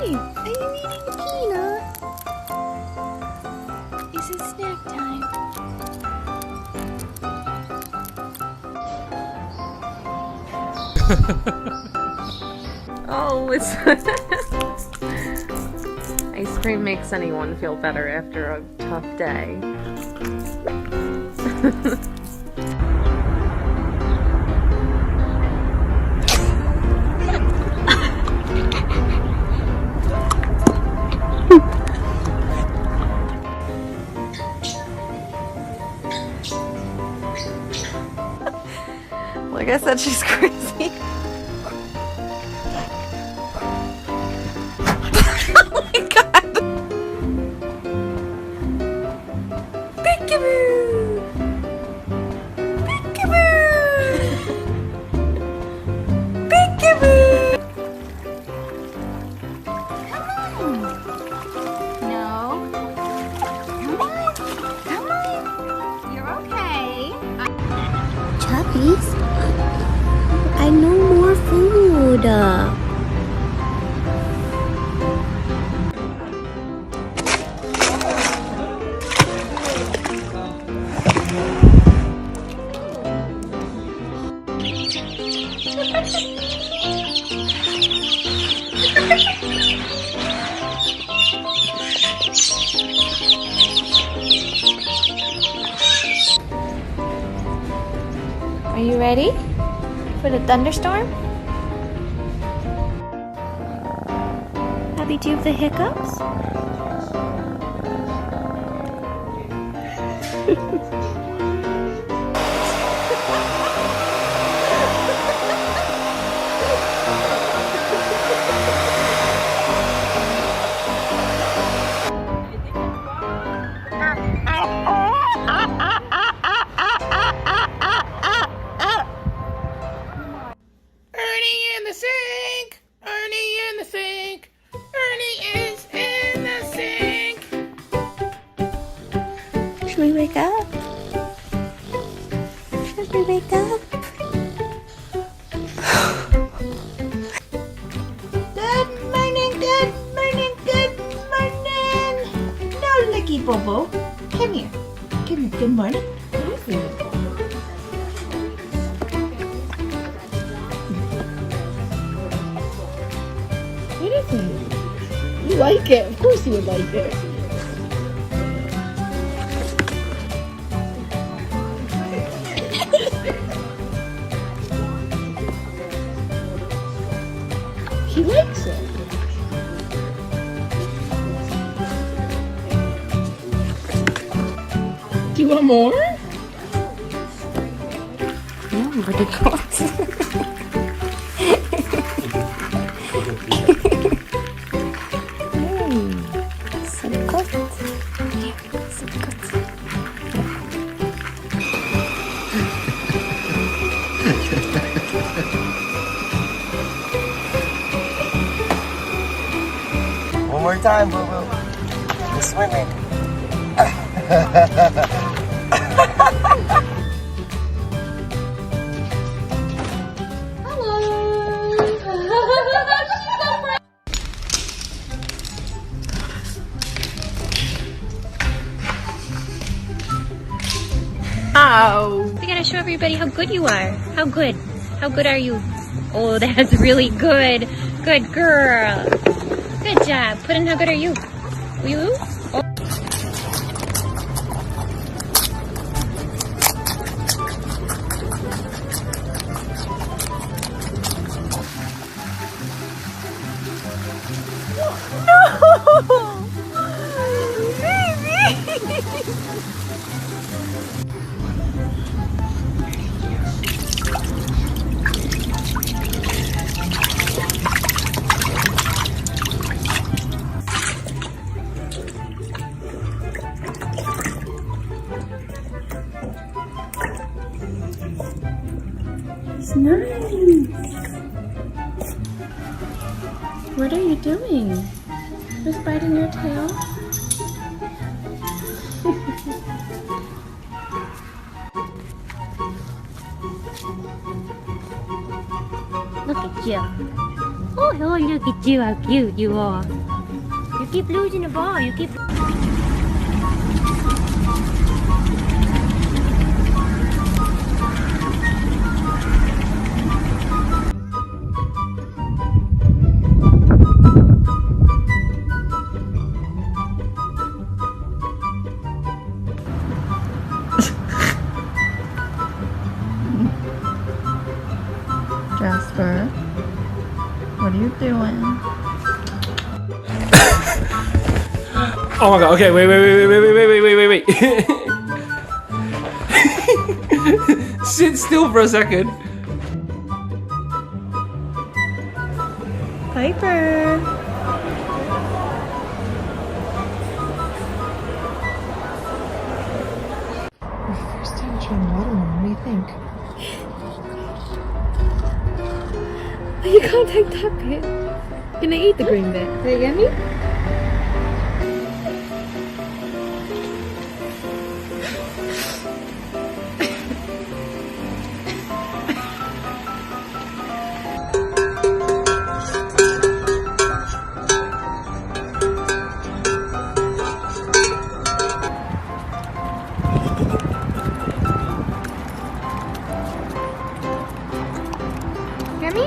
Are you eating peanut? Is it snack time? Oh, it's ice cream makes anyone feel better after a tough day. Like I said, she's crazy. Oh my god! Peekaboo! Peekaboo! Peekaboo! Come on! No. Come on! Come on! You're okay. Chubbies? I know more food. Are you ready for the thunderstorm? Abby, do you have the hiccups? Should we wake up? Should we wake up? Good morning, good morning, good morning. No, Licky Bobo. Come here. Come here. Good morning. What is it? You like it. Of course you would like it. She likes it. Do you want more? No, but it goes. So good. So good. One more time, Boo Boo. You're swimming. Oh. We gotta show everybody how good you are. How good? How good are you? Oh, that's really good. Good girl. Good job. Put in how good are you? You? Oh. It's nice. What are you doing? Just biting your tail? Look at you. Oh, look at you, how cute you are. You keep losing the ball. You keep. Jasper, what are you doing? Oh my god, okay, wait. Sit still for a second. Piper. First time trying watermelon, what do you think? You can't take that bit. Gonna eat the green bit. Is it yummy? Yummy?